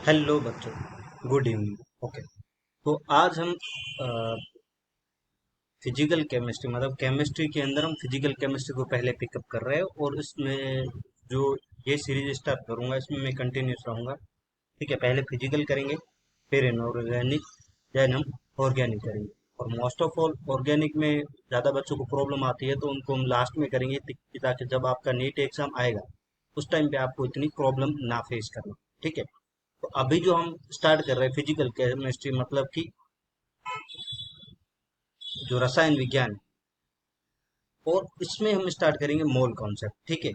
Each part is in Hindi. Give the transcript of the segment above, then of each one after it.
हेलो बच्चों, गुड इवनिंग। ओके, तो आज हम फिजिकल केमिस्ट्री मतलब केमिस्ट्री के अंदर हम फिजिकल केमिस्ट्री को पहले पिकअप कर रहे हैं और इसमें जो ये सीरीज स्टार्ट करूंगा इसमें मैं कंटिन्यूस रहूंगा। ठीक है, पहले फिजिकल करेंगे, फिर इनऑर्गेनिक, देन हम ऑर्गेनिक करेंगे। और मोस्ट ऑफ ऑल ऑर्गेनिक में ज़्यादा बच्चों को प्रॉब्लम आती है तो उनको हम लास्ट में करेंगे ताकि जब आपका नीट एग्जाम आएगा उस टाइम पे आपको इतनी प्रॉब्लम ना फेस करना। ठीक है, तो अभी जो हम स्टार्ट कर रहे हैं फिजिकल केमिस्ट्री मतलब कि जो रसायन विज्ञान है, और इसमें हम स्टार्ट करेंगे मोल कॉन्सेप्ट। ठीक है,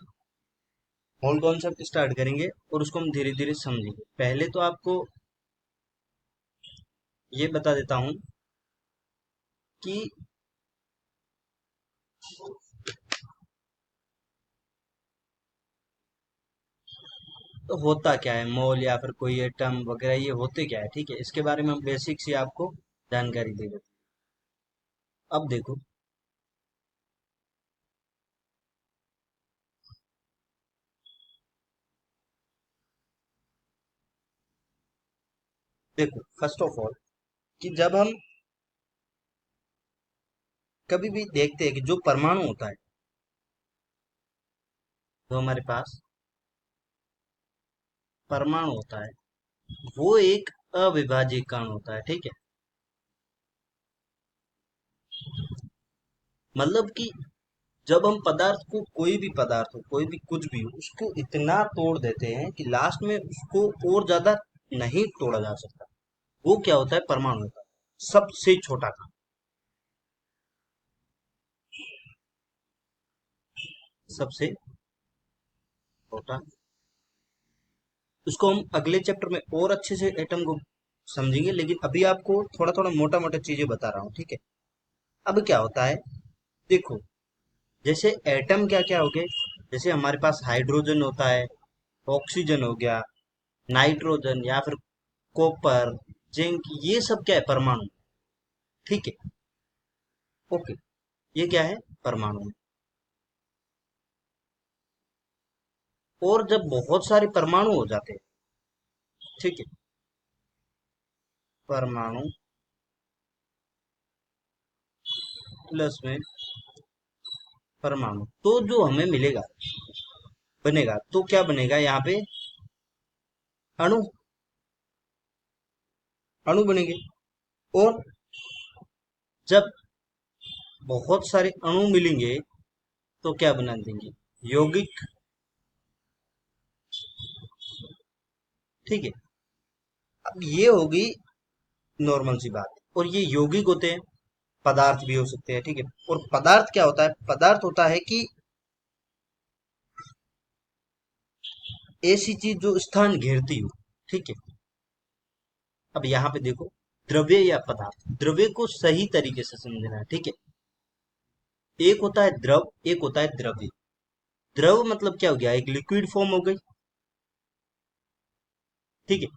मोल कॉन्सेप्ट स्टार्ट करेंगे और उसको हम धीरे धीरे समझेंगे। पहले तो आपको ये बता देता हूँ कि तो होता क्या है मोल या फिर कोई एटम वगैरह, ये होते क्या है। ठीक है, इसके बारे में हम बेसिक से आपको जानकारी दे देते हैं। अब देखो, फर्स्ट ऑफ ऑल कि जब हम कभी भी देखते हैं कि जो परमाणु होता है, जो हमारे पास परमाणु होता है, वो एक अविभाज्य कण होता है। ठीक है, मतलब कि जब हम पदार्थ को, कोई भी पदार्थ हो, कोई भी कुछ भी हो, उसको इतना तोड़ देते हैं कि लास्ट में उसको और ज्यादा नहीं तोड़ा जा सकता। वो क्या होता है, परमाणु होता है, सबसे छोटा कण, सबसे छोटा। उसको हम अगले चैप्टर में और अच्छे से एटम को समझेंगे, लेकिन अभी आपको थोड़ा थोड़ा मोटा मोटा चीजें बता रहा हूँ। ठीक है, अब क्या होता है, देखो, जैसे एटम क्या क्या हो गए, जैसे हमारे पास हाइड्रोजन होता है, ऑक्सीजन हो गया, नाइट्रोजन या फिर कॉपर, जिंक, ये सब क्या है, परमाणु। ठीक है, ओके, ये क्या है, परमाणु। और जब बहुत सारे परमाणु हो जाते हैं, ठीक है, परमाणु प्लस में परमाणु, तो जो हमें मिलेगा, बनेगा, तो क्या बनेगा यहाँ पे, अणु, अणु बनेंगे। और जब बहुत सारे अणु मिलेंगे तो क्या बना देंगे, यौगिक। ठीक है, अब ये होगी नॉर्मल सी बात। और ये यौगिक होते हैं, पदार्थ भी हो सकते हैं। ठीक है, और पदार्थ क्या होता है, पदार्थ होता है कि ऐसी चीज जो स्थान घेरती हो। ठीक है, अब यहाँ पे देखो, द्रव्य या पदार्थ, द्रव्य को सही तरीके से समझना है। ठीक है, एक होता है द्रव, एक होता है द्रव्य। द्रव मतलब क्या हो गया, एक लिक्विड फॉर्म हो गई। ठीक है,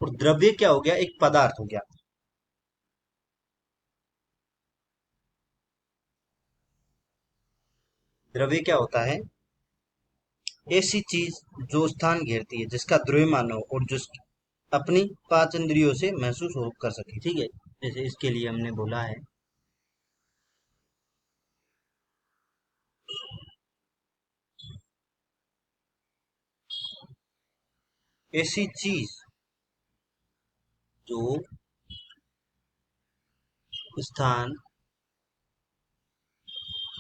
और द्रव्य क्या हो गया, एक पदार्थ हो गया। द्रव्य क्या होता है, ऐसी चीज जो स्थान घेरती है, जिसका द्रव्यमान हो और जो अपनी पांच इंद्रियों से महसूस हो कर सके। ठीक है, जैसे इसके लिए हमने बोला है, ऐसी चीज जो स्थान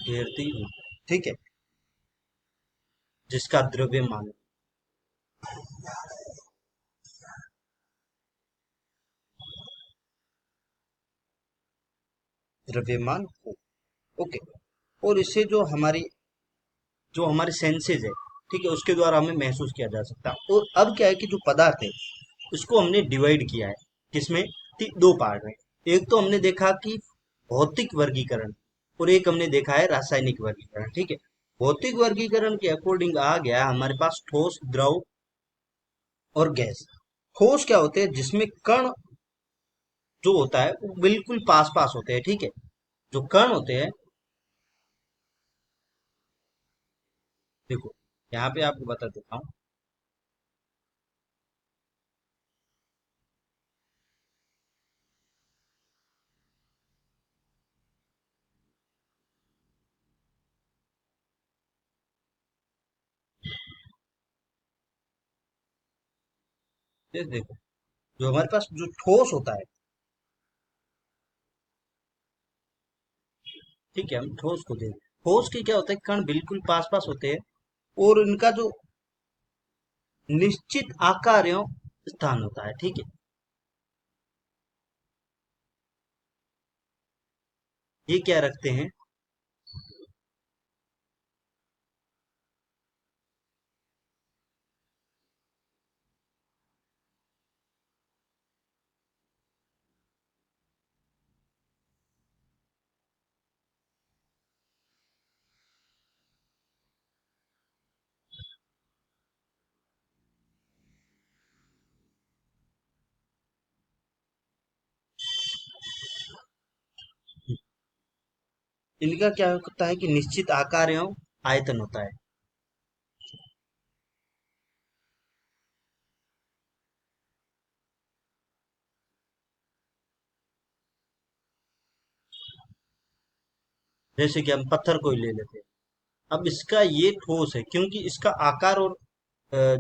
घेरती हो। ठीक है, जिसका द्रव्यमान, द्रव्यमान हो। ओके, और इससे जो हमारे सेंसेस है, ठीक है, उसके द्वारा हमें महसूस किया जा सकता है। और अब क्या है कि जो पदार्थ है उसको हमने डिवाइड किया है, किसमें, दो पार्ट में। एक तो हमने देखा कि भौतिक वर्गीकरण, और एक हमने देखा है रासायनिक वर्गीकरण। ठीक है, भौतिक वर्गीकरण के अकॉर्डिंग आ गया हमारे पास ठोस, द्रव और गैस। ठोस क्या होते हैं, जिसमें कण जो होता है वो बिल्कुल पास पास होते हैं। ठीक है, जो कण होते हैं, देखो यहाँ पे आपको बता देता हूँ, ये देखो, जो हमारे पास जो ठोस होता है, ठीक है, हम ठोस को देखें। ठोस के क्या होता है, कण बिल्कुल पास पास होते हैं और इनका जो निश्चित आकार एवं स्थान होता है, ठीक है। ये क्या रखते हैं, इनका क्या होता है कि निश्चित आकार एवं आयतन होता है। जैसे कि हम पत्थर को ही ले लेते हैं। अब इसका ये ठोस है क्योंकि इसका आकार और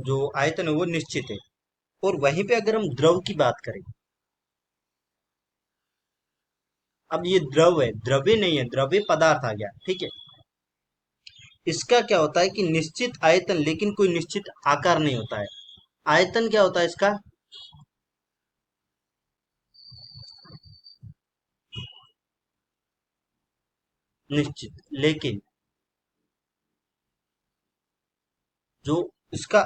जो आयतन है वो निश्चित है। और वहीं पे अगर हम द्रव की बात करें, अब ये द्रव है, द्रव्य नहीं है, द्रव्य पदार्थ आ गया, ठीक है। इसका क्या होता है कि निश्चित आयतन लेकिन कोई निश्चित आकार नहीं होता है। आयतन क्या होता है इसका, निश्चित, लेकिन जो इसका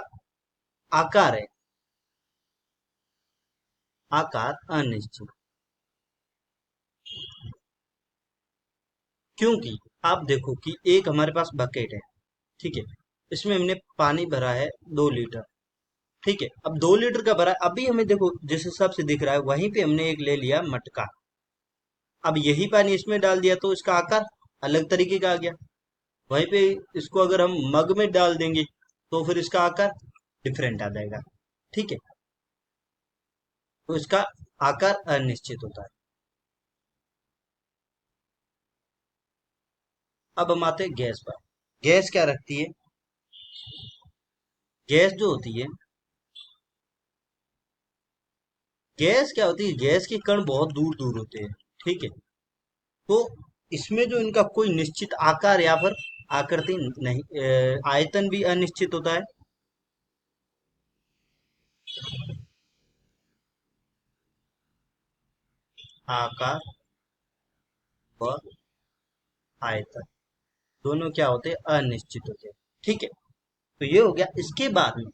आकार है, आकार अनिश्चित। क्योंकि आप देखो कि एक हमारे पास बकेट है, ठीक है, इसमें हमने पानी भरा है 2 लीटर, ठीक है। अब 2 लीटर का भरा है, अभी हमें देखो जिस हिसाब से दिख रहा है वहीं पे हमने एक ले लिया मटका। अब यही पानी इसमें डाल दिया तो इसका आकार अलग तरीके का आ गया। वहीं पे इसको अगर हम मग में डाल देंगे तो फिर इसका आकार डिफरेंट आ जाएगा, ठीक है। तो इसका आकार अनिश्चित होता है। अब हम आते हैं गैस पर। गैस क्या रखती है, गैस जो होती है, गैस क्या होती है, गैस के कण बहुत दूर दूर होते हैं, ठीक है। तो इसमें जो इनका कोई निश्चित आकार या फिर आकृति नहीं, आयतन भी अनिश्चित होता है। आकार व आयतन दोनों क्या होते हैं, अनिश्चित होते हैं, ठीक है। तो ये हो गया। इसके बाद में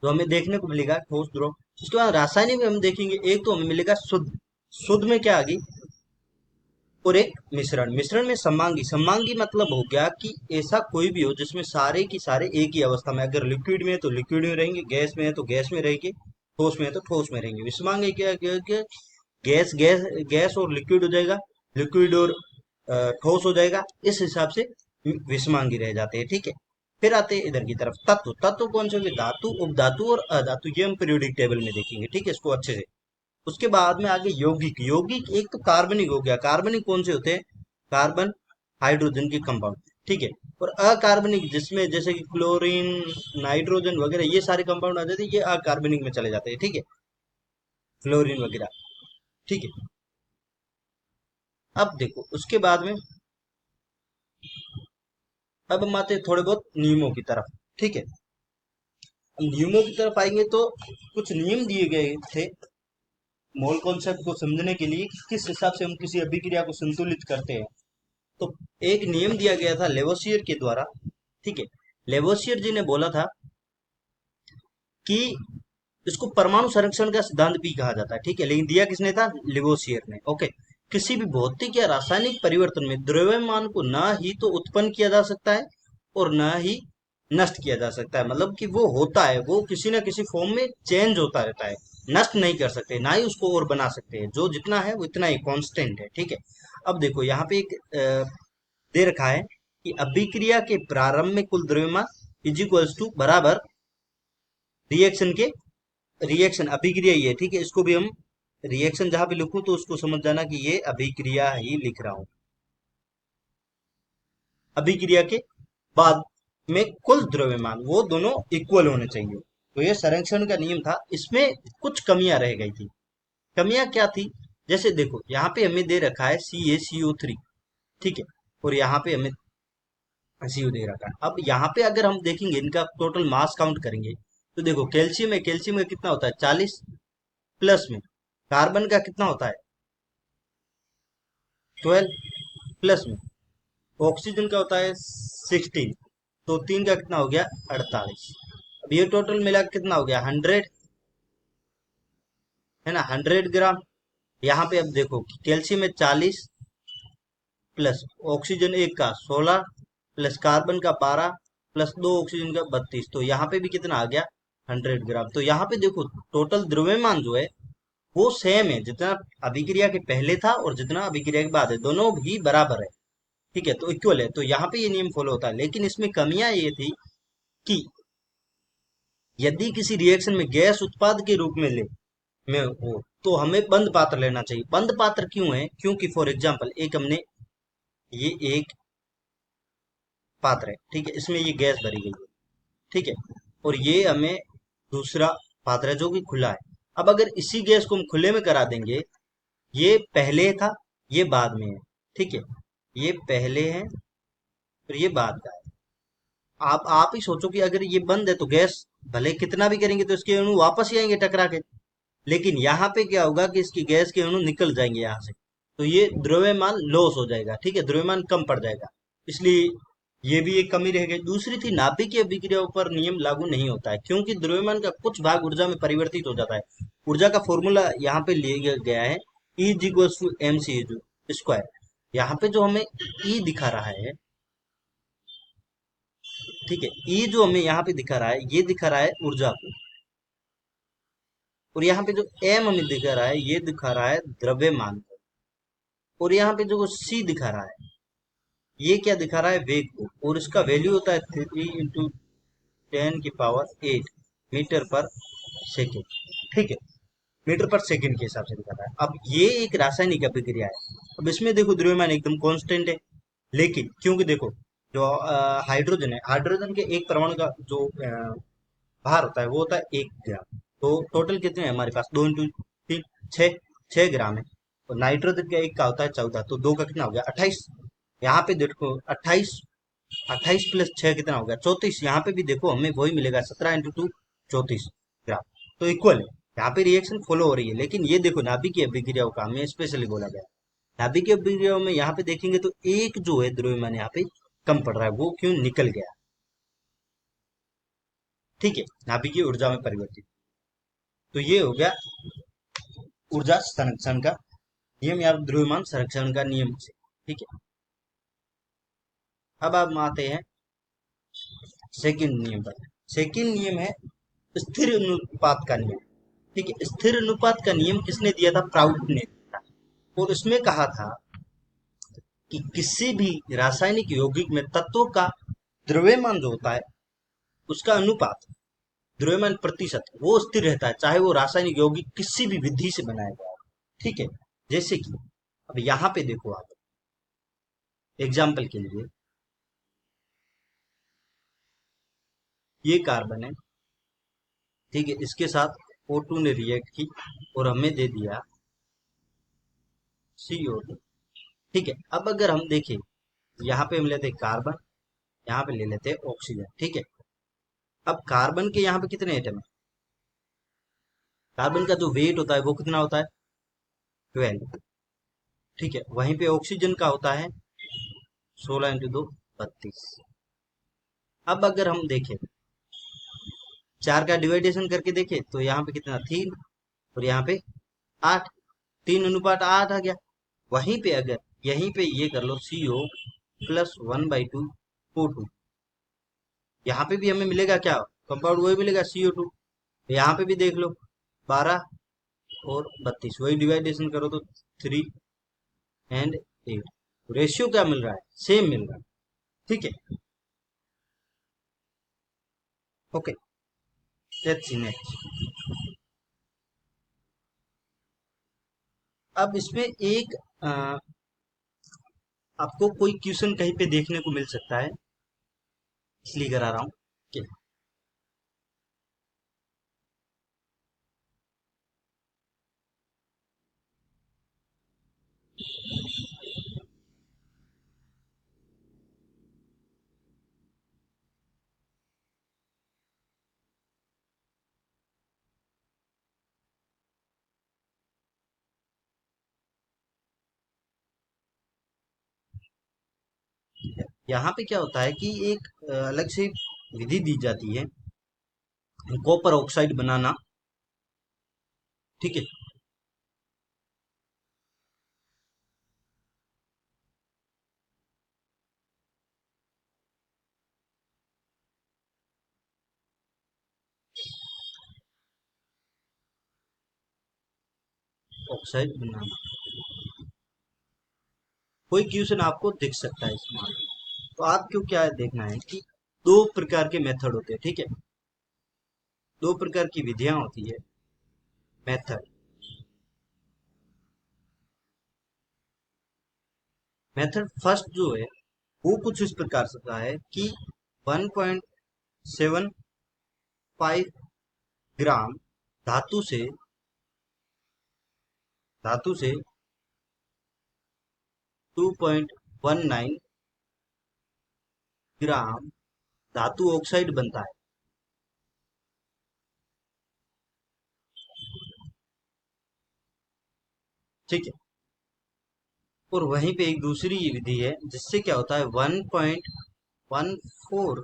तो हमें देखने को मिलेगा ठोस द्रव। उसके बाद रासायनिक में हम देखेंगे, एक तो हमें मिलेगा शुद्ध। शुद्ध में क्या आ गई, और एक मिश्रण। मिश्रण में समांगी। समांगी मतलब हो गया कि ऐसा कोई भी हो जिसमें सारे की सारे एक ही अवस्था में, अगर लिक्विड में है तो लिक्विड में रहेंगे, गैस में है तो गैस में रहेंगे, ठोस में है तो ठोस में रहेंगे। विषमांगी क्या क्या क्या, गैस गैस गैस और लिक्विड हो जाएगा, लिक्विड और ठोस हो जाएगा, इस हिसाब से विषमांगी रह जाते हैं, ठीक है। फिर आते हैं इधर की तरफ तत्व। तत्व कौन से होंगे, धातु, उपधातु और अधातु। ये हम पीरियोडिक टेबल में देखेंगे, ठीक है, इसको अच्छे से। उसके बाद में आगे यौगिक। यौगिक एक तो कार्बनिक हो गया। कार्बनिक कौन से होते हैं, कार्बन हाइड्रोजन के कंपाउंड, ठीक है। और अकार्बनिक जिसमें जैसे कि क्लोरीन, नाइट्रोजन वगैरह ये सारे कंपाउंड आ जाते हैं, ये अकार्बनिक में चले जाते हैं, ठीक है, फ्लोरीन वगैरह, ठीक है। अब देखो उसके बाद में, अब हम आते हैं थोड़े बहुत नियमों की तरफ, ठीक है। नियमों की तरफ आएंगे तो कुछ नियम दिए गए थे मोल कॉन्सेप्ट को समझने के लिए कि किस हिसाब से हम किसी अभिक्रिया को संतुलित करते हैं। तो एक नियम दिया गया था लेवोसियर के द्वारा, ठीक है। लेवोसियर जी ने बोला था कि इसको परमाणु संरक्षण का सिद्धांत भी कहा जाता है, ठीक है, लेकिन दिया किसने था, लेवोसियर ने, ओके। किसी भी भौतिक या रासायनिक परिवर्तन में द्रव्यमान को ना ही तो उत्पन्न किया जा सकता है और ना ही नष्ट किया जा सकता है। मतलब कि वो होता है, वो किसी ना किसी फॉर्म में चेंज होता रहता है। नष्ट नहीं कर सकते, ना ही उसको और बना सकते हैं। जो जितना है वो इतना ही कांस्टेंट है, ठीक है। अब देखो यहाँ पे एक दे रखा है कि अभिक्रिया के प्रारंभ में कुल द्रव्यमान इज इक्वल्स टू बराबर रिएक्शन के, रिएक्शन अभिक्रिया ही है, ठीक है। इसको भी हम रिएक्शन जहां भी लिखूं तो उसको समझ जाना कि ये अभिक्रिया ही लिख रहा हूं। अभिक्रिया के बाद में कुल द्रव्यमान वो दोनों इक्वल होने चाहिए। तो ये संरक्षण का नियम था, इसमें कुछ कमियां रह गई थी। कमियां क्या थी? जैसे देखो यहाँ पे हमें दे रखा है CaCO3, ठीक है, और यहाँ पे हमें CO दे रखा है। अब यहाँ पे अगर हम देखेंगे इनका टोटल मास काउंट करेंगे, तो देखो कैल्शियम का कितना होता है 40, प्लस में कार्बन का कितना होता है 12, प्लस में ऑक्सीजन का होता है 16, तो तीन का कितना हो गया 48। अब ये टोटल मिला के कितना हो गया 100, है ना, 100 ग्राम। यहाँ पे अब देखो कि कैल्शियम में 40, प्लस ऑक्सीजन एक का 16, प्लस कार्बन का 12, प्लस दो ऑक्सीजन का 32, तो यहाँ पे भी कितना आ गया 100 ग्राम। तो यहाँ पे देखो टोटल द्रव्यमान जो है वो सेम है, जितना अभिक्रिया के पहले था और जितना अभिक्रिया के बाद है, दोनों भी बराबर है, ठीक है, तो इक्वल है। तो यहाँ पे ये नियम फॉलो होता है। लेकिन इसमें कमियां ये थी कि यदि किसी रिएक्शन में गैस उत्पाद के रूप में हो, तो हमें बंद पात्र लेना चाहिए। बंद पात्र क्यों है? क्योंकि फॉर एग्जाम्पल एक हमने, ये एक पात्र है, ठीक है, इसमें ये गैस भरी गई है, ठीक है, और ये हमें दूसरा पात्र है जो कि खुला है। अब अगर इसी गैस को हम खुले में करा देंगे, ये पहले था, ये बाद में है, ठीक है, ये पहले है और ये बाद का है। आप ही सोचो कि अगर ये बंद है तो गैस भले कितना भी करेंगे तो इसके अणु वापस ही आएंगे टकरा के। लेकिन यहाँ पे क्या होगा कि इसकी गैस के अणु निकल जाएंगे यहाँ से, तो ये द्रव्यमान लॉस हो जाएगा, ठीक है, द्रव्यमान कम पड़ जाएगा। इसलिए ये भी एक कमी रह गई। दूसरी थी नाभिकीय अभिक्रियाओं पर नियम लागू नहीं होता है, क्योंकि द्रव्यमान का कुछ भाग ऊर्जा में परिवर्तित हो जाता है। ऊर्जा का फॉर्मूला यहाँ पे लिया गया है, E=mc²। यहाँ पे जो हमें ई दिखा रहा है, ठीक है, ई जो हमें यहाँ पे दिखा रहा है, ये दिखा रहा है ऊर्जा को, और यहाँ पे जो एम हमें दिखा रहा है, ये दिखा रहा है द्रव्यमान को, और यहाँ पे जो सी दिखा रहा है, ये क्या दिखा रहा है वेग को, और इसका वैल्यू होता है 3 × 10⁸ मीटर पर सेकेंड, ठीक है, मीटर पर सेकेंड के हिसाब से दिखा रहा है। अब ये एक रासायनिक अभिक्रिया है। अब इसमें देखो द्रव्यमान एकदम कांस्टेंट है, लेकिन क्योंकि देखो जो हाइड्रोजन है, हाइड्रोजन के एक परमाणु का जो भार होता है वो होता है 1 ग्राम। तो टोटल कितने हैं हमारे पास, 2 × 3 6, 6 ग्राम है। और नाइट्रोजन का एक का होता है 14, तो दो का कितना हो गया 28। यहाँ पे देखो 28, 28 प्लस 6 कितना हो गया 34। यहाँ पे भी देखो हमें वही मिलेगा 17 × 2 34 ग्राम, तो इक्वल है। यहाँ पे रिएक्शन फॉलो हो रही है। लेकिन ये देखो नाभिकीय अभिक्रियाओं का हमें स्पेशली बोला गया है। नाभिकीय अभिक्रियाओं में यहाँ पे देखेंगे तो एक जो है द्रव्यमान यहाँ पे कम पड़ रहा है, वो क्यों निकल गया, ठीक है, नाभिकीय ऊर्जा में परिवर्तित। तो ये हो गया ऊर्जा संरक्षण का नियम या द्रव्यमान संरक्षण का नियम से, ठीक है। अब हम आते हैं सेकंड नियम पर। सेकंड नियम है स्थिर अनुपात का नियम, ठीक है। स्थिर अनुपात का नियम किसने दिया था? प्राउड ने दिया था। और उसमें कहा था कि किसी भी रासायनिक यौगिक में तत्वों का द्रव्यमान जो होता है उसका अनुपात, द्रव्यमान प्रतिशत, वो स्थिर रहता है, चाहे वो रासायनिक यौगिक किसी भी विधि से बनाया गया हो, ठीक है। जैसे कि अब यहाँ पे देखो आप एग्जाम्पल के लिए, ये कार्बन है, ठीक है, इसके साथ O2 ने रिएक्ट की और हमें दे दिया CO2, ठीक है। अब अगर हम देखें, यहाँ पे हम लेते हैं कार्बन, यहाँ पे ले लेते हैं ऑक्सीजन, ठीक है। अब कार्बन के यहाँ पे कितने एटम है? कार्बन का जो वेट होता है वो कितना होता है 12, ठीक है। वहीं पे ऑक्सीजन का होता है 16 × 2 32। अब अगर हम देखें, चार का डिवाइडेशन करके देखें तो यहाँ पे कितना 3 और यहाँ पे 8, 3:8 आ गया। वहीं पे अगर यहीं पे ये कर लो CO+1/2 O2, यहाँ पे भी हमें मिलेगा क्या, कंपाउंड वही मिलेगा CO2। यहाँ पे भी देख लो 12 और 32, वही डिवाइडेशन करो तो 3 और 8, रेशियो क्या मिल रहा है, सेम मिल रहा है, ठीक है। Okay, let's see next. अब इसमें एक आपको कोई क्वेश्चन कहीं पे देखने को मिल सकता है, इसलिए करा रहा हूँ कि यहाँ पे क्या होता है कि एक अलग से विधि दी जाती है कॉपर ऑक्साइड बनाना। ठीक है। ऑक्साइड बनाना, कोई क्वेश्चन आपको दिख सकता है इसमें। तो आपको क्या देखना है कि दो प्रकार के मेथड होते हैं। ठीक है, दो प्रकार की विधियां होती है। मेथड, मेथड फर्स्ट जो है वो कुछ इस प्रकार से का है कि 1.75 ग्राम धातु से धातु से 2.19 ग्राम धातु ऑक्साइड बनता है। ठीक है। और वहीं पे एक दूसरी विधि है जिससे क्या होता है 1.14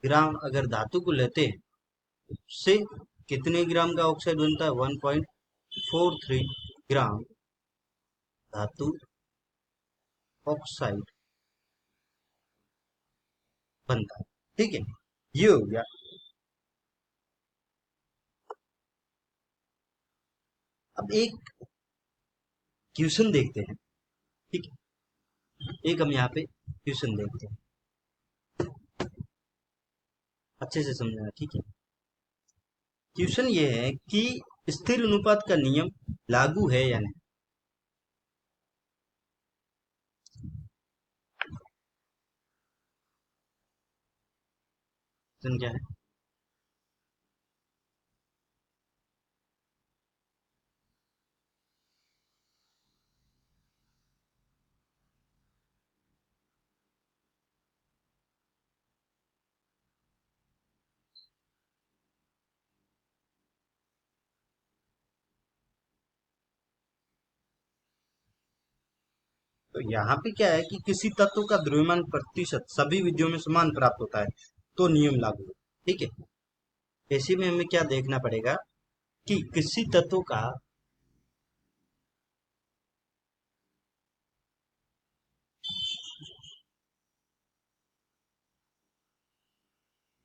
ग्राम अगर धातु को लेते हैं, उससे कितने ग्राम का ऑक्साइड बनता है? 1.43 ग्राम धातु ऑक्साइड बनता है। ठीक है, ये हो गया। अब एक क्वेश्चन देखते हैं। ठीक है, एक हम यहाँ पे क्वेश्चन देखते हैं, अच्छे से समझना। ठीक है, क्वेश्चन ये है कि स्थिर अनुपात का नियम लागू है या नहीं। क्वेश्चन क्या है? तो यहाँ पे क्या है कि किसी तत्व का द्रव्यमान प्रतिशत सभी विधियों में समान प्राप्त होता है तो नियम लागू है। ठीक है, ऐसे में हमें क्या देखना पड़ेगा कि किसी तत्व का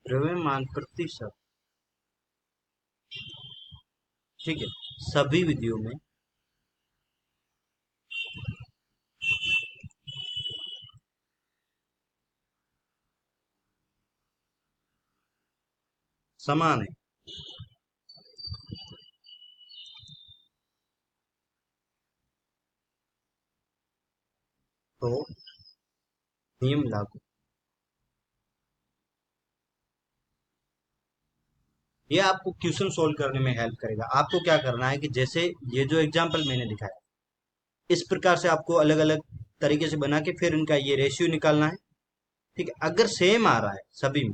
द्रव्यमान प्रतिशत, ठीक है, सभी विधियों में समान है तो नियम लागू। ये आपको क्वेश्चन सोल्व करने में हेल्प करेगा। आपको क्या करना है कि जैसे ये जो एग्जांपल मैंने दिखाया, इस प्रकार से आपको अलग अलग तरीके से बना के फिर इनका ये रेशियो निकालना है। ठीक है, अगर सेम आ रहा है सभी में,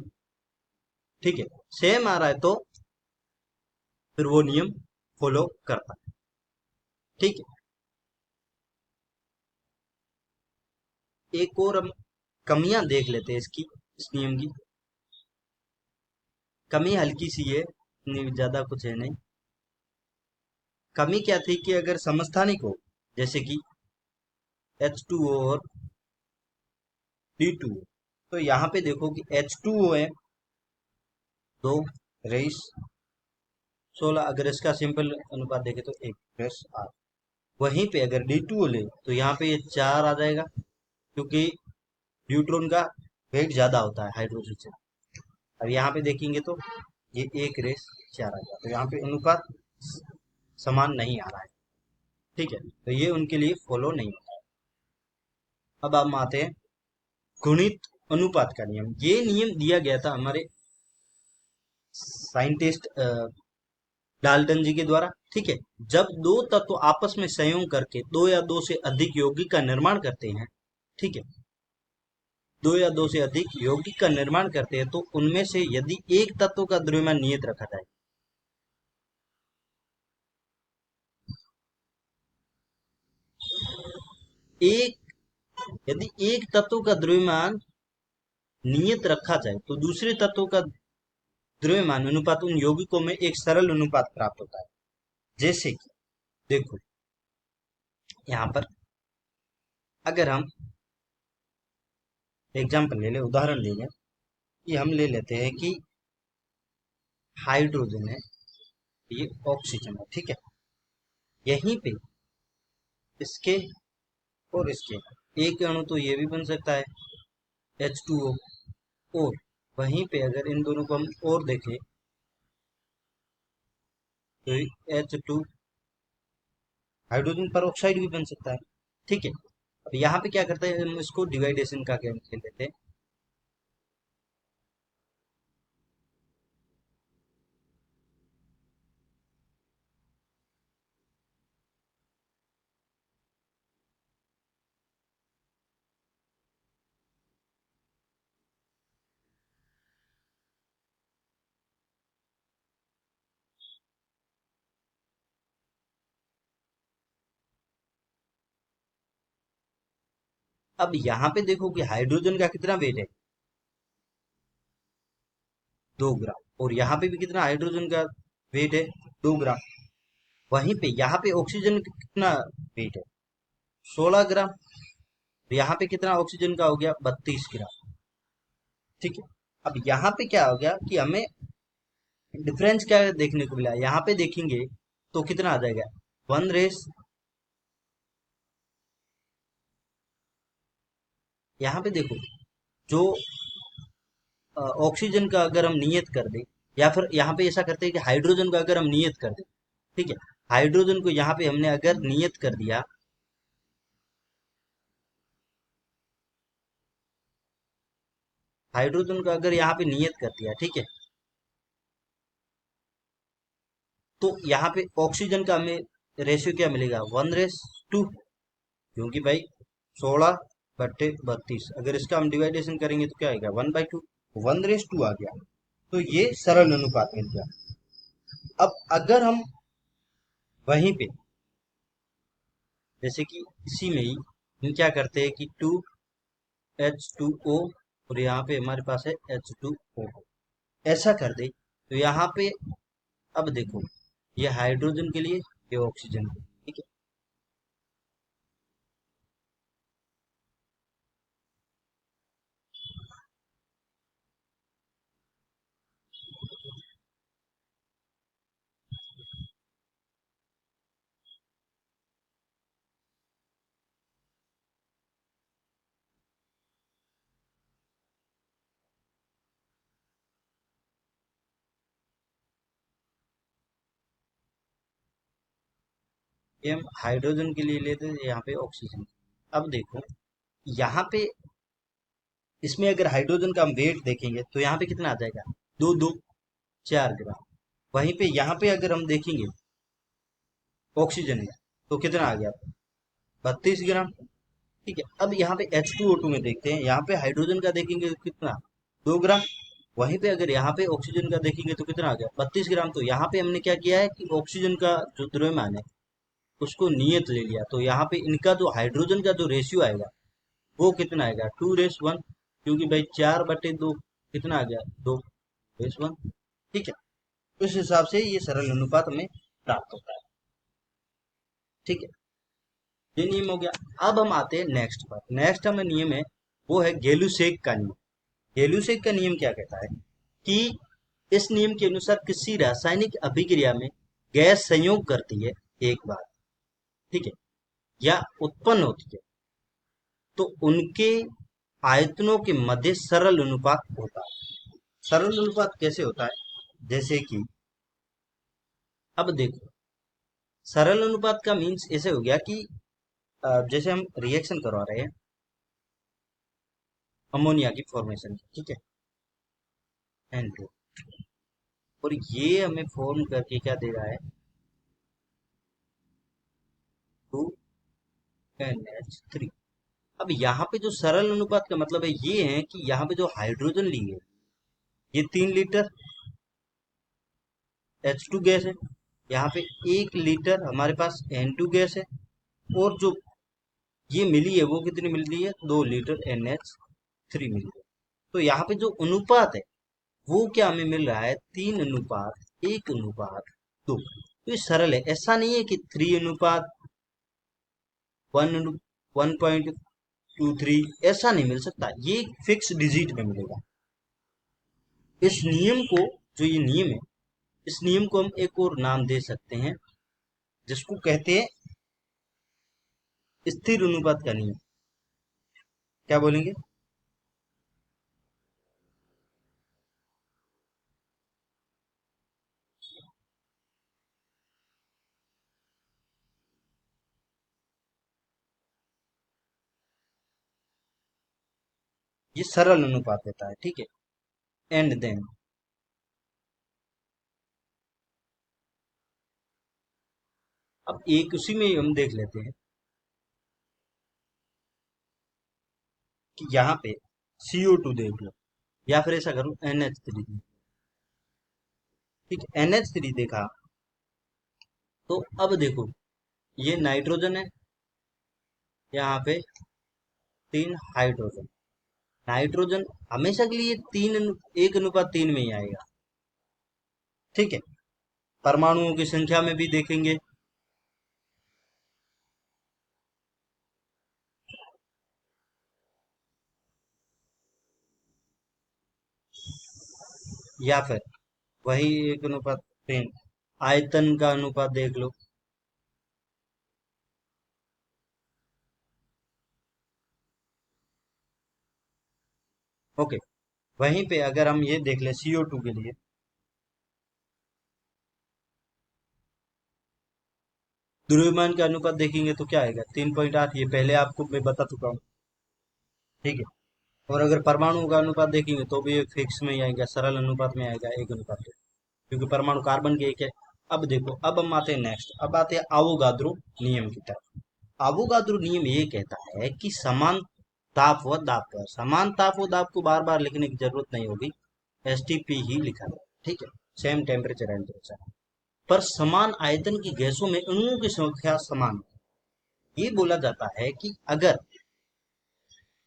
ठीक है, सेम आ रहा है तो फिर वो नियम फॉलो करता है। ठीक है, एक और हम कमियां देख लेते हैं इसकी, इस नियम की। कमी हल्की सी है, इतनी ज्यादा कुछ है नहीं। कमी क्या थी कि अगर समस्थानिक हो, जैसे कि H2O और D2O, तो यहाँ पे देखो कि H2O है 2:16, अगर इसका सिंपल अनुपात देखे तो 1:8। वहीं पे अगर D2O ले तो यहाँ पे ये 4 आ जाएगा, क्योंकि न्यूट्रॉन का वेट ज्यादा होता है हाइड्रोजन से। अब यहाँ पे देखेंगे तो ये 1:4 आ गया, तो यहाँ पे अनुपात समान नहीं आ रहा है। ठीक है, तो ये उनके लिए फॉलो नहीं होता है। अब हम आते हैं गुणित अनुपात का नियम। ये नियम दिया गया था हमारे साइंटिस्ट डाल्टन जी के द्वारा। ठीक है, जब दो तत्व आपस में संयोग करके दो या दो से अधिक यौगिक का निर्माण करते हैं, ठीक है, दो या दो से अधिक यौगिक का निर्माण करते हैं, तो उनमें से यदि एक तत्व का द्रव्यमान नियत रखा जाए, एक यदि एक तत्व का द्रव्यमान नियत रखा जाए तो दूसरे तत्व का द्रव्यमान अनुपात उन यौगिकों में एक सरल अनुपात प्राप्त होता है। जैसे कि देखो यहाँ पर अगर हम एग्जाम्पल ले लें, उदाहरण ले लें कि हम ले लेते हैं कि हाइड्रोजन है, ये ऑक्सीजन है, ठीक है। यहीं पे इसके और इसके एक अणु तो ये भी बन सकता है H2O, और वहीं पे अगर इन दोनों को हम और देखें तो H2 हाइड्रोजन पर ऑक्साइड भी बन सकता है, ठीक है। अब यहाँ पे क्या करते हैं, हम इसको डिवाइडेशन का गेम खेल लेते हैं। अब यहाँ पे देखो कि हाइड्रोजन का कितना वेट है, 2 ग्राम, और यहाँ पे भी कितना हाइड्रोजन का वेट है, 2 ग्राम। वहीं पे यहाँ पे ऑक्सीजन का कितना वेट है, 16 ग्राम। यहाँ पे कितना ऑक्सीजन का हो गया, 32 ग्राम, ठीक है। अब यहाँ पे क्या हो गया कि हमें डिफरेंस क्या देखने को मिला, यहाँ पे देखेंगे तो कितना आ जाएगा, 1 रेस, यहाँ पे देखो जो ऑक्सीजन का अगर हम नियत कर दें, या फिर यहाँ पे ऐसा करते हैं कि हाइड्रोजन का अगर हम नियत कर दें, ठीक है। हाइड्रोजन को यहाँ पे हमने अगर नियत कर दिया, हाइड्रोजन का अगर यहाँ पे नियत कर दिया, ठीक है, तो यहाँ पे ऑक्सीजन का हमें रेशियो क्या मिलेगा, 1:2, क्योंकि भाई 16/32, अगर इसका हम डिवाइडेशन करेंगे तो क्या आएगा, 1/2, 1:2 आ गया। तो ये सरल अनुपात मिल गया। अब अगर हम वहीं पे जैसे कि इसी में ही हम क्या करते हैं कि 2H2O, और यहाँ पे हमारे पास है H2O, ऐसा कर दे तो यहाँ पे अब देखो ये हाइड्रोजन के लिए, ये ऑक्सीजन के लिए, ठीक है। ये हम हाइड्रोजन के लिए लेते हैं, यहाँ पे ऑक्सीजन। अब देखो यहाँ पे इसमें अगर हाइड्रोजन का हम वेट देखेंगे तो यहाँ पे कितना आ जाएगा, 2, 2, 4 ग्राम। वहीं पे यहाँ पे अगर हम देखेंगे ऑक्सीजन में तो कितना आ गया, 32 ग्राम, ठीक है। अब यहाँ पे H2O2 में देखते हैं, यहाँ पे हाइड्रोजन का देखेंगे तो कितना, 2 ग्राम। वहीं पे अगर यहाँ पे ऑक्सीजन का देखेंगे तो कितना आ गया, 32 ग्राम। तो यहाँ पे हमने क्या किया है कि ऑक्सीजन का जो द्रव्यमान है उसको नियत ले लिया, तो यहाँ पे इनका जो हाइड्रोजन का जो रेशियो आएगा वो कितना आएगा, 2:1, क्योंकि भाई 4/2 कितना आ गया, 2:1, ठीक है। उस हिसाब से ये सरल अनुपात हमें प्राप्त होता है, ठीक है। ये नियम हो गया। अब हम आते हैं नेक्स्ट पर, नेक्स्ट हमें नियम है वो है गेलुसेक का नियम। गेलुसेक का नियम क्या कहता है कि इस नियम के अनुसार किसी रासायनिक अभिक्रिया में गैस संयोग करती है एक बार, ठीक है, या उत्पन्न होती है, तो उनके आयतनों के मध्य सरल अनुपात होता है। सरल अनुपात कैसे होता है, जैसे कि अब देखो सरल अनुपात का मीन्स ऐसे हो गया कि जैसे हम रिएक्शन करवा रहे हैं अमोनिया की फॉर्मेशन की, ठीक है, N2, और ये हमें फॉर्म करके क्या दे रहा है, 2NH3। अब यहाँ पे जो सरल अनुपात का मतलब है ये है कि यहाँ पे जो हाइड्रोजन ली है ये 3 लीटर H2 गैस है, यहाँ पे 1 लीटर हमारे पास N2 गैस है, और जो ये मिली है वो कितनी मिल रही है, 2 लीटर NH3 मिली है। तो यहाँ पे जो अनुपात है वो क्या हमें मिल रहा है, 3:1:2। तो ये सरल है, ऐसा नहीं है कि 3:1 1:1.23, ऐसा नहीं मिल सकता, ये फिक्स डिजिट में मिलेगा। इस नियम को, जो ये नियम है, इस नियम को हम एक और नाम दे सकते हैं, जिसको कहते हैं स्थिर अनुपात का नियम। क्या बोलेंगे? ये सरल अनुपात देता है, ठीक है। एंड देन अब एक उसी में हम देख लेते हैं कि यहाँ पे CO2 देख लो, या फिर ऐसा करो NH3, ठीक है। NH3 देखा, तो अब देखो ये नाइट्रोजन है, यहाँ पे 3 हाइड्रोजन। नाइट्रोजन हमेशा के लिए 1:3 में ही आएगा, ठीक है। परमाणुओं की संख्या में भी देखेंगे, या फिर वही 1:3। आयतन का अनुपात देख लो, ओके। वहीं पे अगर हम ये देख ले CO2 के लिए, द्रव्यमान का अनुपात देखेंगे तो क्या आएगा, 3.8। ये पहले आपको मैं बता चुका हूँ, ठीक है। और अगर परमाणु का अनुपात देखेंगे तो भी फिक्स में ही आएगा, सरल अनुपात में आएगा, 1:2, क्योंकि परमाणु कार्बन के एक है। अब देखो, अब हम आते हैं नेक्स्ट, अब आते हैं अवोगाद्रो नियम की तरफ। अवोगाद्रो नियम ये कहता है कि समान ताप व दाब पर, समान ताप व दाब को बार बार लिखने की जरूरत नहीं होगी, STP ही लिखा है, ठीक है। सेम टेम्परेचर एंड प्रेशर, पर समान आयतन की गैसों में अणुओं की संख्या समान है। ये बोला जाता है कि अगर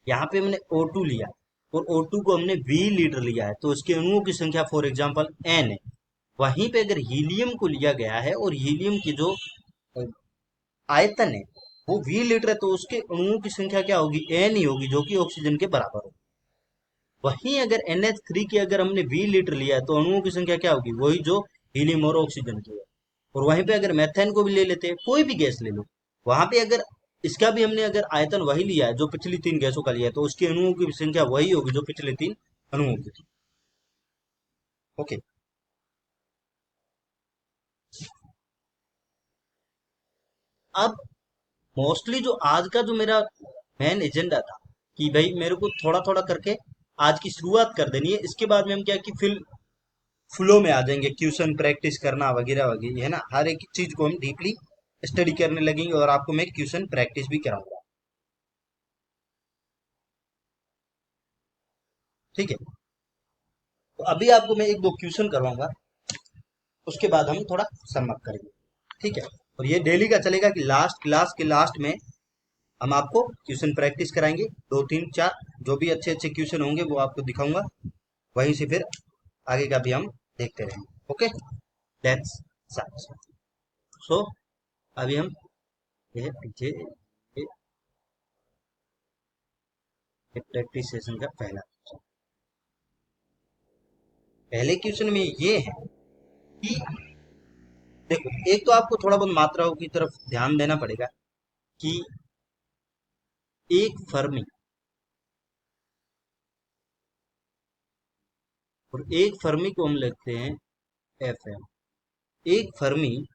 यहाँ पे हमने O2 लिया और O2 को हमने 20 लीटर लिया है, तो उसके अणुओं की संख्या फॉर एग्जाम्पल N है। वहीं पे अगर हीलियम को लिया गया है और हीलियम की जो अ, आयतन है वो 20 लीटर है, तो उसके अणुओं की संख्या क्या होगी, N ही होगी, जो कि ऑक्सीजन के बराबर होगी। वहीं अगर NH3 की अगर हमने 20 लीटर लिया है, तो अणुओं की संख्या क्या होगी, वही जो हीलियम और ऑक्सीजन की है। और वहीं पे अगर मेथेन को भी ले लेते हैं, कोई भी गैस ले लो, वहां पे अगर इसका भी हमने अगर आयतन वही लिया है जो पिछली 3 गैसों का लिया है, तो उसके अणुओं की संख्या वही होगी जो पिछले 3 अणुओं की थी, ओके। अब मोस्टली जो आज का जो मेरा मेन एजेंडा था, कि भाई मेरे को थोड़ा थोड़ा करके आज की शुरुआत कर देनी है, इसके बाद में हम क्या कि फिर फ्लो में आ जाएंगे, क्वेश्चन प्रैक्टिस करना वगैरह वगैरह, है ना। हर एक चीज को हम डीपली स्टडी करने लगेंगे और आपको मैं क्वेश्चन प्रैक्टिस भी कराऊंगा, ठीक है। तो अभी आपको मैं एक दो क्वेश्चन करवाऊंगा, उसके बाद हम थोड़ा सम अप करेंगे, ठीक है। और ये डेली का चलेगा कि लास्ट क्लास के लास्ट में हम आपको क्वेश्चन प्रैक्टिस कराएंगे, 2 3 4 जो भी अच्छे अच्छे क्वेश्चन होंगे वो आपको दिखाऊंगा, वहीं से फिर आगे का भी हम देखते रहेंगे, ओके। Let's start. सो अभी हम ये पीछे प्रैक्टिस सेशन का पहला क्वेश्चन, पहले क्वेश्चन में ये है कि देखो, एक तो आपको थोड़ा बहुत मात्राओं की तरफ ध्यान देना पड़ेगा कि एक फर्मी और एक फर्मी को हम लिखते हैं FM। एक फर्मी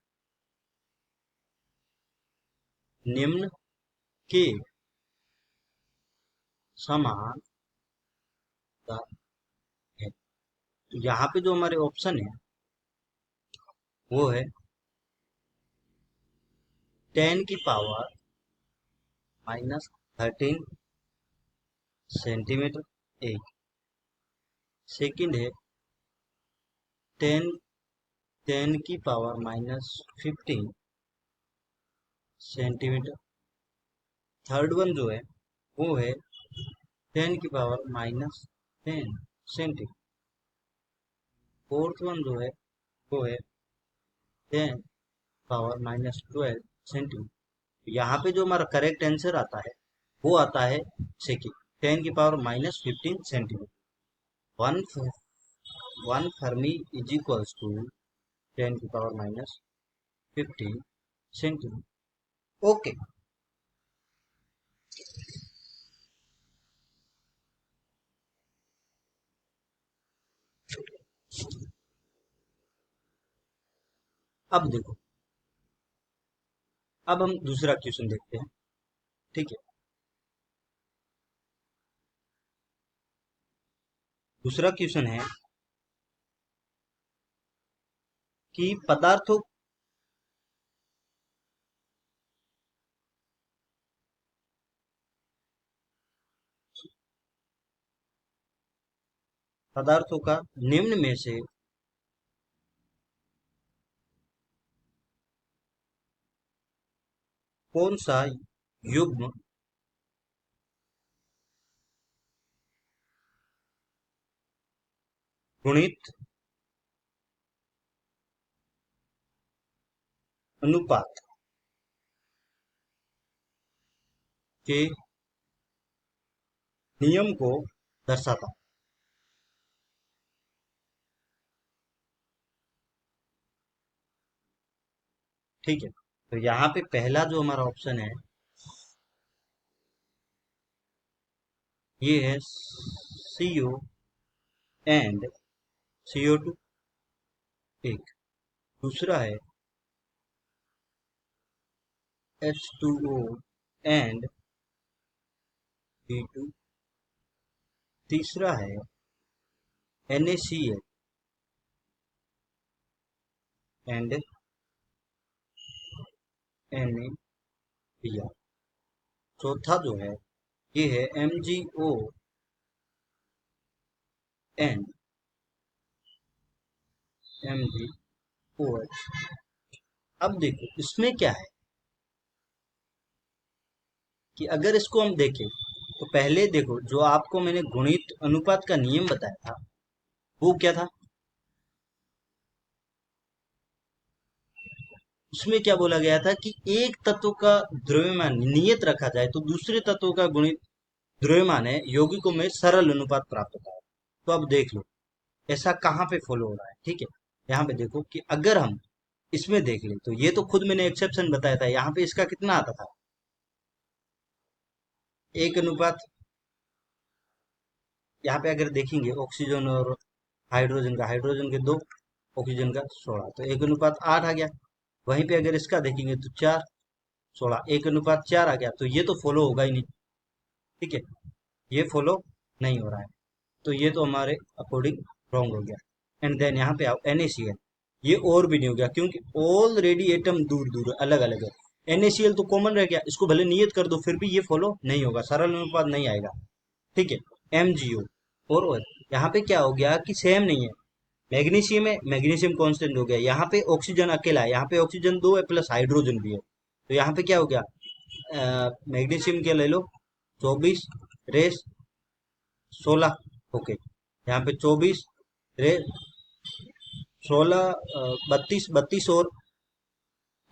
निम्न के समान है। तो यहाँ पे जो हमारे ऑप्शन है वो है 10⁻⁻13 एक। सेकंड है 10⁻⁻15 सेंटीमीटर थर्ड वन जो है वो है 10⁻⁻10 सेंटीमीटर। फोर्थ वन जो है वो है 10⁻⁻12 सेंटीमीटर। यहाँ पे जो हमारा करेक्ट आंसर आता है वो आता है second, 10⁻⁻15 centimetre. One one fermi is equals to 10⁻⁻15 centimetre. Okay. अब देखो, अब हम दूसरा क्वेश्चन देखते हैं। ठीक है, दूसरा क्वेश्चन है कि पदार्थों का निम्न में से कौन सा युग्म गुणित अनुपात के नियम को दर्शाता है। ठीक है, तो यहाँ पे पहला जो हमारा ऑप्शन है ये है CO एंड CO2, एक। दूसरा है H2O एंड B2। तीसरा है NaCl एंड NaBr। चौथा जो है ये है MgO एंड MgOH। अब देखो इसमें क्या है कि अगर इसको हम देखें तो पहले देखो, जो आपको मैंने गुणित अनुपात का नियम बताया था वो क्या था, उसमें क्या बोला गया था कि एक तत्व का द्रव्यमान नियत रखा जाए तो दूसरे तत्व का गुणित द्रव्यमान है यौगिकों में सरल अनुपात प्राप्त होता है। तो अब देख लो ऐसा कहाँ पे फॉलो हो रहा है। ठीक है, यहाँ पे देखो कि अगर हम इसमें देख ले तो ये तो खुद मैंने एक्सेप्शन बताया था, यहाँ पे इसका कितना आता था, 1 अनुपात। यहाँ पे अगर देखेंगे ऑक्सीजन और हाइड्रोजन के 2, ऑक्सीजन का 16, तो 1:8 आ गया। वहीं पे अगर इसका देखेंगे तो 4, 16, 1:4 आ गया। तो ये तो फॉलो होगा ही नहीं। ठीक है, ये फॉलो नहीं हो रहा है, तो ये तो हमारे अकॉर्डिंग रॉन्ग हो गया। एंड देन यहाँ पे आओ NaCl, ये और भी नहीं हो गया क्योंकि ऑलरेडी एटम दूर दूर अलग अलग है। NaCl तो कॉमन रह गया, इसको भले नियत कर दो फिर भी ये फॉलो नहीं होगा, सरल अनुपात नहीं आएगा। ठीक है, MgO और OH, यहाँ पे क्या हो गया कि सेम नहीं है। मैग्नीशियम है, मैग्नीशियम कांस्टेंट हो गया। यहाँ पे ऑक्सीजन अकेला है, यहाँ पे ऑक्सीजन 2 है प्लस हाइड्रोजन भी है। तो यहाँ पे क्या हो गया, मैग्नीशियम के ले लो 24 रेस 16। ओके, यहाँ पे 24 रे 16, 32, 32 और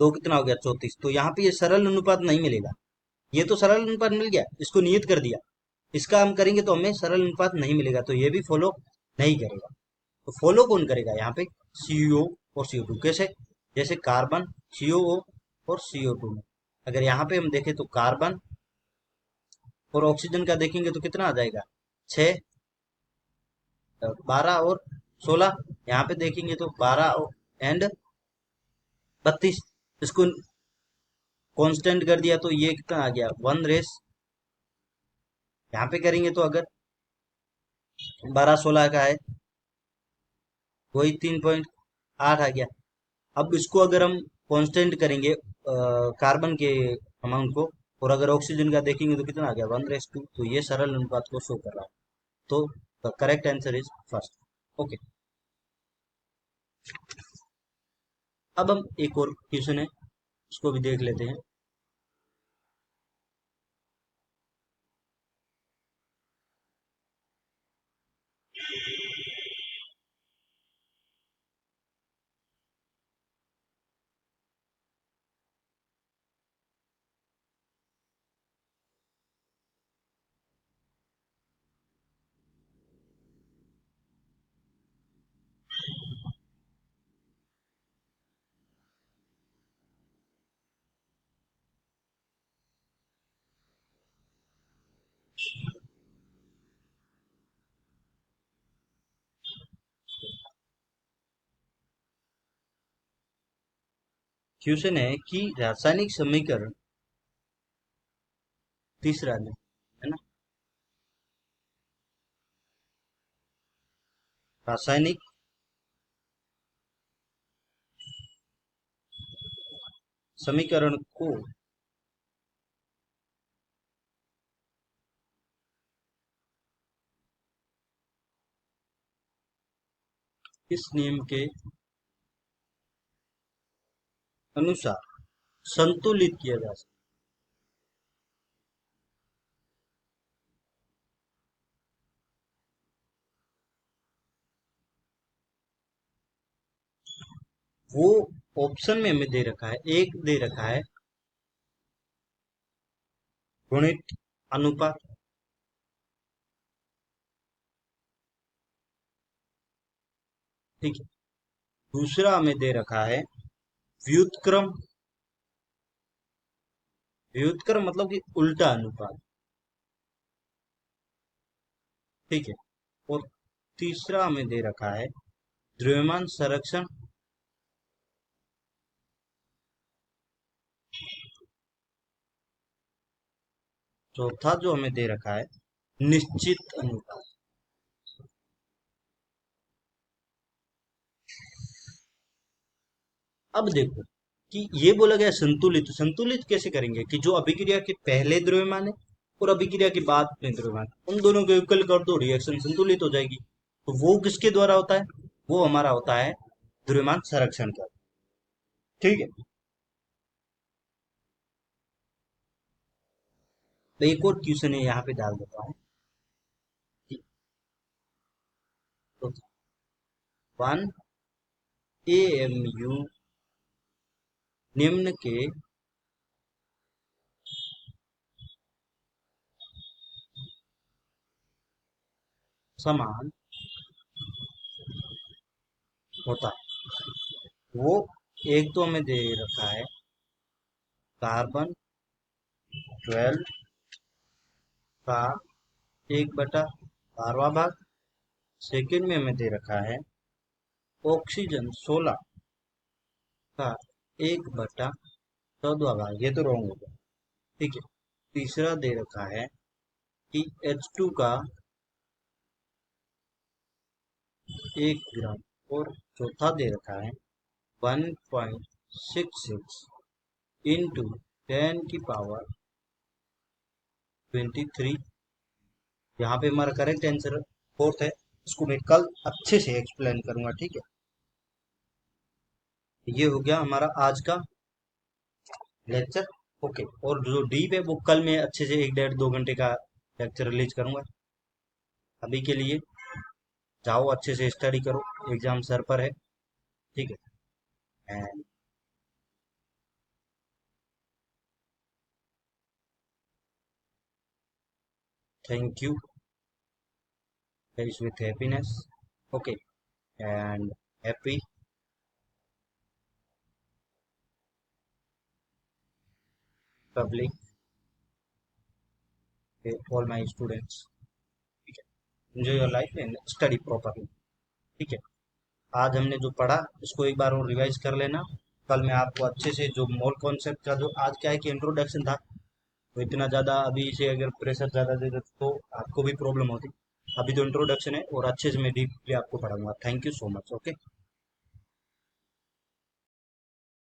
2 कितना हो गया 34। तो यहाँ पे ये सरल अनुपात नहीं मिलेगा। ये तो सरल अनुपात मिल गया, इसको नियत कर दिया, इसका हम करेंगे तो हमें सरल अनुपात नहीं मिलेगा, तो ये भी फॉलो नहीं करेगा। तो फॉलो कौन करेगा यहाँ पे, CO और CO2। कैसे, जैसे कार्बन COO और CO2 में अगर यहाँ पे हम देखें तो कार्बन और ऑक्सीजन का देखेंगे तो कितना आ जाएगा, 6, 12 और 16। यहाँ पे देखेंगे तो 12 एंड 32। इसको कांस्टेंट कर दिया तो ये कितना आ गया 1 रेस। यहाँ पे करेंगे तो अगर 12 16 का है वही 3.8 आ गया। अब इसको अगर हम कांस्टेंट करेंगे कार्बन के अमाउंट को, और अगर ऑक्सीजन का देखेंगे तो कितना आ गया 1:2। तो ये सरल अनुपात को शो कर रहा है। तो the correct answer is first. Okay, अब हम एक और क्वेश्चन है उसको भी देख लेते हैं। क्वेश्चन है कि रासायनिक समीकरण, तीसरा है ना, रासायनिक समीकरण को इस नियम के अनुसार संतुलित किया जा सकता है। वो ऑप्शन में हमें दे रखा है, एक दे रखा है गुणित अनुपात, ठीक है। दूसरा हमें दे रखा है व्युत्क्रम, व्युत्क्रम मतलब कि उल्टा अनुपात, ठीक है। और तीसरा हमें दे रखा है द्रव्यमान संरक्षण, चौथा जो हमें दे रखा है निश्चित अनुपात। अब देखो कि ये बोला गया संतुलित, तो संतुलित कैसे करेंगे कि जो अभिक्रिया के पहले द्रव्यमान है और अभिक्रिया के बाद में द्रव्यमान, उन दोनों को इक्वल कर दो, रिएक्शन संतुलित हो जाएगी। तो वो किसके द्वारा होता है? वो हमारा होता है द्रव्यमान संरक्षण का, ठीक है। तो एक और क्वेश्चन है यहाँ पे डाल देता हूँ कि तो 1 AMU निम्न के समान होता है। वो एक तो हमें दे रखा है कार्बन 12 का 1/12 भाग, सेकेंड में हमें दे रखा है ऑक्सीजन 16 का 1/14 भाग, ये तो रॉन्ग हो गया, ठीक है। तीसरा दे रखा है कि H2 का 1 ग्राम, और चौथा दे रखा है 1.66 इंटू 10⁻23। यहाँ पे हमारा करेक्ट आंसर फोर्थ है। इसको मैं कल अच्छे से एक्सप्लेन करूंगा, ठीक है। ये हो गया हमारा आज का लेक्चर, ओके। और जो डीप है वो कल मैं अच्छे से 1 1.5 2 घंटे का लेक्चर रिलीज करूंगा। अभी के लिए जाओ अच्छे से स्टडी करो, एग्जाम सर पर है, ठीक है। And thank you, face with happiness, okay. And happy public all my students, ठीक है। Enjoy your life and study properly, ठीक है। आज हमने जो पढ़ा इसको एक बार और रिवाइज कर लेना। कल मैं आपको अच्छे से जो मोल कॉन्सेप्ट का, जो आज क्या है कि इंट्रोडक्शन था, तो इतना ज़्यादा अभी से अगर प्रेशर ज़्यादा दे दे तो आपको भी प्रॉब्लम होती। अभी तो इंट्रोडक्शन है और अच्छे से मैं डीपली आपको पढ़ाऊंगा। Thank you so much, okay.